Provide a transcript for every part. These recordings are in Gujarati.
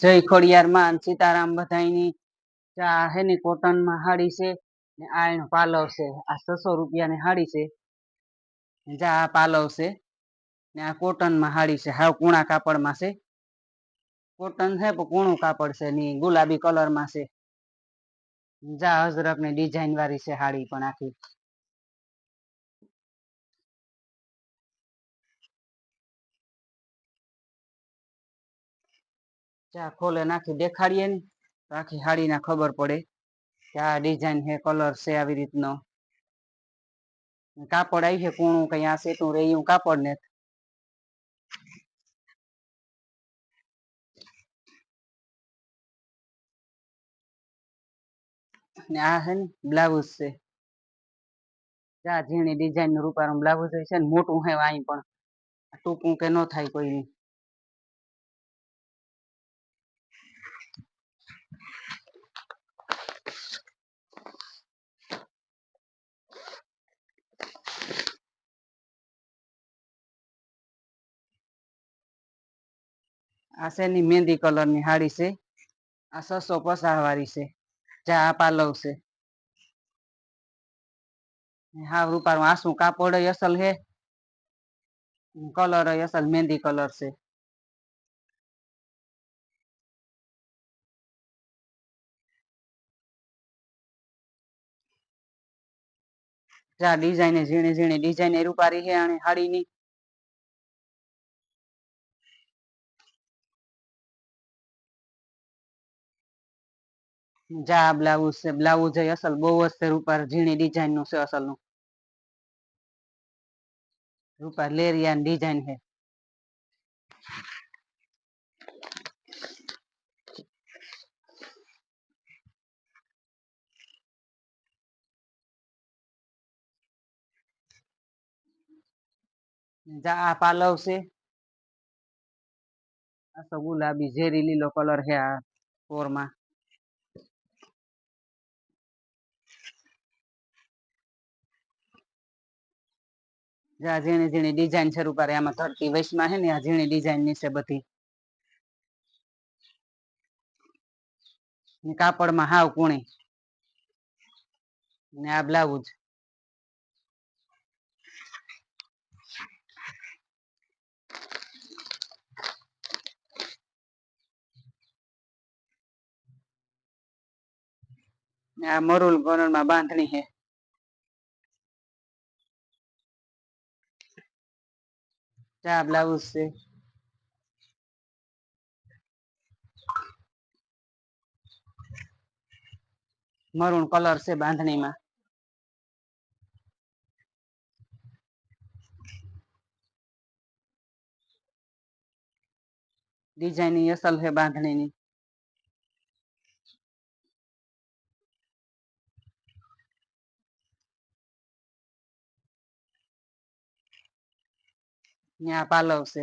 જય ખોડિયાર માં સીતારામ બધાની આ હે ની કોટન માં હાડી છે ને આ એનો પાલવ છે આ 600 રૂપિયા ની હાડી છે જા આ પાલવ છે ને આ કોટન માં હાડી છે હાવ કૂણા કાપડ માં છે કોટન છે પણ કૂણું કાપડ છે ની ગુલાબી કલર માં છે જા અજરક ની ડિઝાઇન વાળી છે હાડી પણ આખી જા ખોલે નાખી દેખાડીએ ને આખી હાડી ના ખબર પડે કે આ ડિઝાઇન છે કલર છે આવી રીતનો કાપડ આવી છે કૂણું કઈ આ સેટું રહ્યું કાપડ ને આ છે ને બ્લાઉઝ છે જા ઝીણી ડિઝાઇન નું રૂપારું બ્લાઉઝ છે ને મોટું હે અહીં પણ ટૂંકું કે નો થાય કોઈ આ છે ની મહેંદી કલર ની હાડી છે આ 650 વાળી છે જા આ પાલવ છે હા રૂપારું આસું કાપડ અસલ હે કલર અસલ મહેંદી કલર છે જા ડિઝાઇન ઝીણી ઝીણી ડિઝાઇન રૂપારી હે અને હાડી ની જા બ્લાઉઝ છે બ્લાઉઝ અસલ બહુ જ છે રૂપાર ઝીણી ડિઝાઇન નું છે અસલ નું રૂપાર લેરિયા ડિઝાઇન છે જા આ પાલવ છે આ તો ગુલાબી ઝેરી લીલો કલર છે આ કોરમાં જા ઝીણી ઝીણી ડિઝાઇન શરૂ કરે આમાં ધરતી વૈશમાં હે ને આ ઝીણી ડિઝાઇન ની છે બધી કાપડમાં હાવ કૂણી ને આ બ્લાઉઝ આ મરૂલ કલર માં બાંધણી છે જા બ્લાઉઝ છે મરૂન કલર છે બાંધણીમાં ડિઝાઇન અસલ છે બાંધણી ની ત્યાં પાલવ છે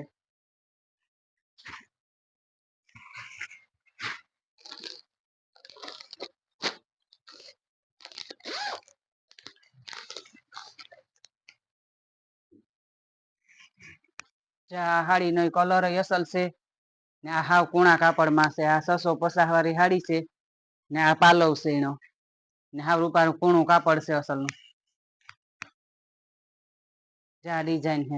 જા હાડી નો કલર અસલ છે ને આ હાવ કૂણા કાપડ માં છે આ 650 વાળી હાડી છે ને આ પાલવ છે એનો ને હાવ રૂપારું કૂણું કાપડ છે અસલ નું જા ડિઝાઇન છે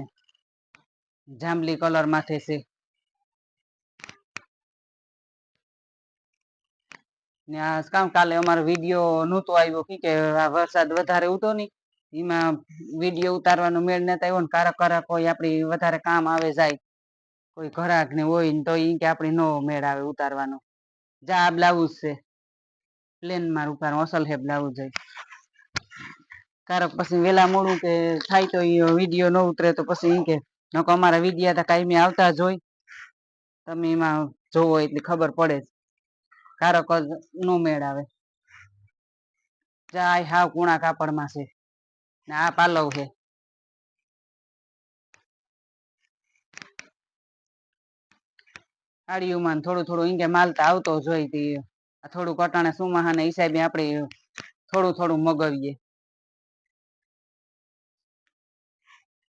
જાંબલી કલર માથે છે ને આ કામ કાલે અમારો વિડીયો નહોતો આવ્યો કે વરસાદ વધારે ઉતો ની એમાં વિડીયો ઉતારવાનો મેળ નતો આવ્યો ને કારક કોઈ આપડી વધારે કામ આવે જાય કોઈ ઘરાક ને હોય ને તો ઈ કે આપડી નો મેળ આવે ઉતારવાનો જા આ બ્લાઉઝ છે પ્લેન માં રૂપારું અસલ હે બ્લાઉઝ કારક પછી વેલા મોડું કે થાય તો વિડીયો ન ઉતરે તો પછી ઈ કે નકો અમારા વિડીયા તો કાયમી આવતા જ હોય તમે એમાં જોવો એટલે ખબર પડે કારક નો મેળ આવે જા હાવ કૂણા કાપડ માં છે ને આ પાલવ છે હાડીઓમાં થોડું થોડું ઈંકે માલતા આવતો જોઈ થોડું કટાણે સુમાહાના હિસાબે આપણે થોડું થોડું મગવીએ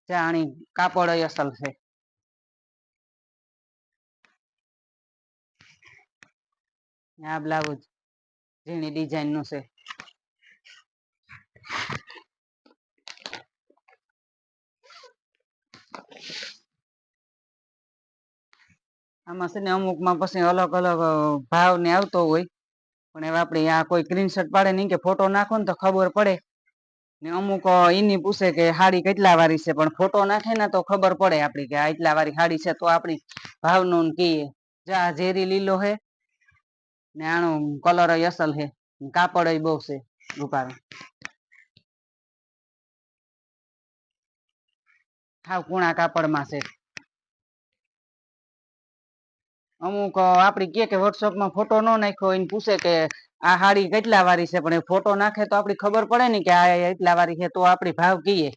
જાણી કાપડ અસલ છે આ બ્લાઉઝ ઝીણી ડિઝાઇન નું છે. આમાં છે ને અમુકમાં પછી અલગ અલગ ભાવ ને આવતો હોય, પણ હવે આપણે આ કોઈ સ્ક્રીનશોટ પાડે નહીં કે ફોટો નાખો ને તો ખબર પડે. ને અમુક એની પૂછે કે હાડી કેટલા વાળી છે, પણ ફોટો નાખે ને તો ખબર પડે આપડી કે આ એટલા વાળી હાડી છે, તો આપણી ભાવ નું કીએ. જા ઝેરી લીલો હે ને આનો કલર અસલ હે, કાપડ બહુ છે રૂપારું. હાવ કુણા કાપડમાં છે. અમુક આપડી કે વોટ્સઅપમાં ફોટો ન નાખ્યો એને પૂછે કે આ હાડી કેટલા વાળી છે, પણ એ ફોટો નાખે તો આપડી ખબર પડે ને કે આ એટલા વાળી છે, તો આપડી ભાવ કીએ.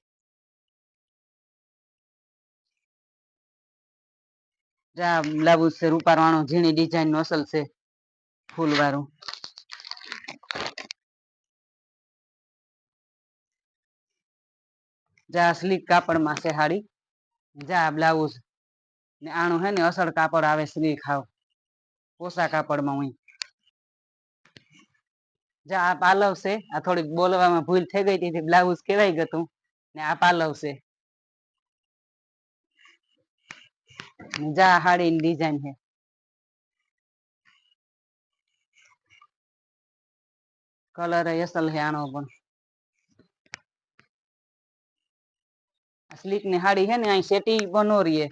જા બ્લાઉઝ છે રૂપારવાનો ઝીણી ડિઝાઇન નું અસલ છે ફૂલ વાળું. જા સ્લીક કાપડમાં છે હાડી. જા બ્લાઉઝ ને આણું હે ને અસલ કાપડ આવે સ્લીક હાવ ઓછા કાપડમાં હોય. જા આ પાલવ છે. આ થોડીક બોલવામાં ભૂલ થઈ ગઈ હતી, બ્લાઉઝ કેવાય ગયું હતું ને આ પાલવ છે. જા હાડીની ડિઝાઇન છે. કલર અસલ હે આનો પણ. સ્લીક ની હાડી હે ને અહી સેટી બનો રહીએ.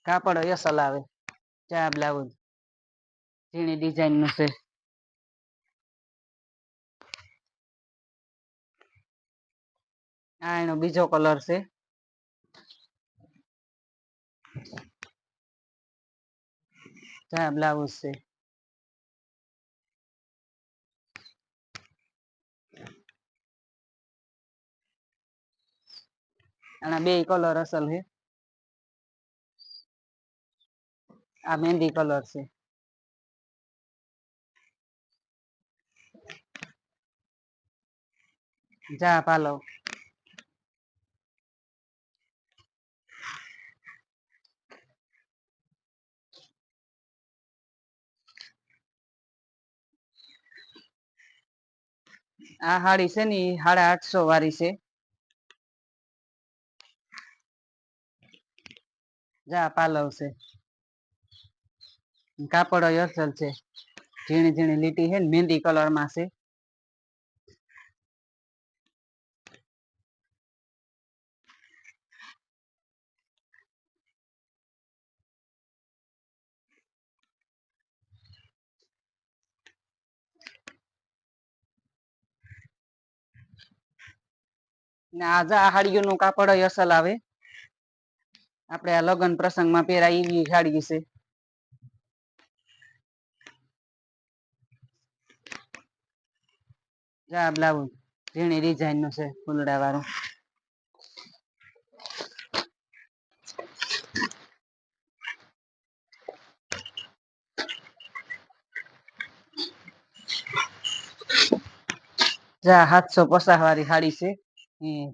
કાપડ અસલ આવે. જા બ્લાઉઝ ઝીણી ડિઝાઇન નું છે. આ એનો બીજો કલર છે. જા બ્લાઉઝ છે. આના બે કલર અસલ હે. આ મહેંદી કલર છે. જા પાલવ. આ હાડી છે ને 850 વાળી છે. જા પાલવ છે. કાપડ અસલ છે. ઝીણી ઝીણી લીટી છે ને મહેંદી કલર માં છે. ને આ હાડીઓ નું કાપડ અસલ આવે. આપડે આ લગ્ન પ્રસંગ માં પહેરાય એવી હાડી છે. જા બ્લાઉઝ ઝીણી ડિઝાઇન નું છે ફૂલડા વાળું. જા 750 વાળી હાડી છે.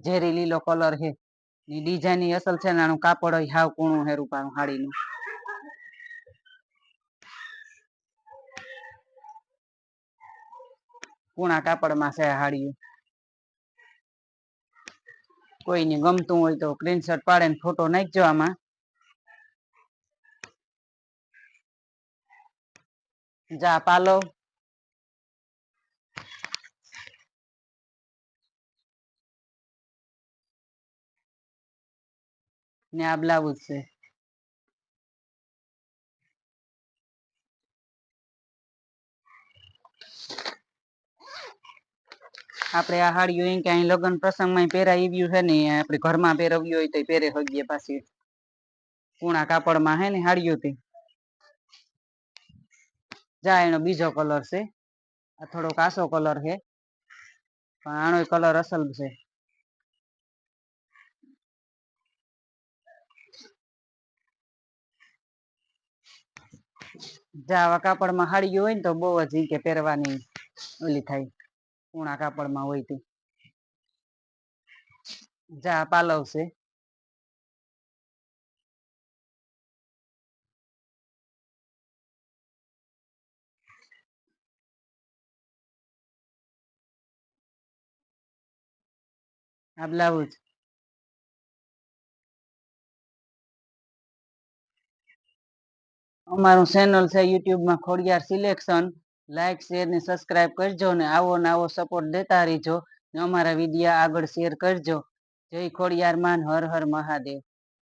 ઝેરી લીલો કલર છે. ડિઝાઇન અસલ છે ને આનું કાપડ હાવ કૂણું છે રૂપારું હાડીનું. કુણા કાપડમાં છે હાડીઓ. કોઈને ગમતું હોય તો સ્ક્રીનશોટ પાડે ને ફોટો નાખજો આમાં. જા પાલવ. ને આ બ્લાઉઝ છે. આપડે આ હાડીઓ કે લગ્ન પ્રસંગ માં પહેરાય એવી છે ને આપડે ઘરમાં પહેરવી હોય તો પહેરે હગીએ પાછી. કુણા કાપડમાં હે ને હાડીઓતી. જા એનો બીજો કલર છે. આ થોડો કાસો કલર છે. પણ આનો કલર અસલ છે. જા આવા કાપડમાં હાડીઓ હોય ને તો બહુ જ કે પહેરવાની ઓલી થાય. કુણા કાપડમાં હોય તે. જા પાલવ છે. આ બ્લાઉઝ અમારું ચેનલ છે યુટ્યુબમાં ખોડિયાર સિલેક્શન. લાઈક શેર ને સબસ્ક્રાઈબ કરજો ને આવો સપોર્ટ દેતા રહીજો ને અમારા વિડીયો આગળ શેર કરજો. જય ખોડિયાર માન, હર હર મહાદેવ.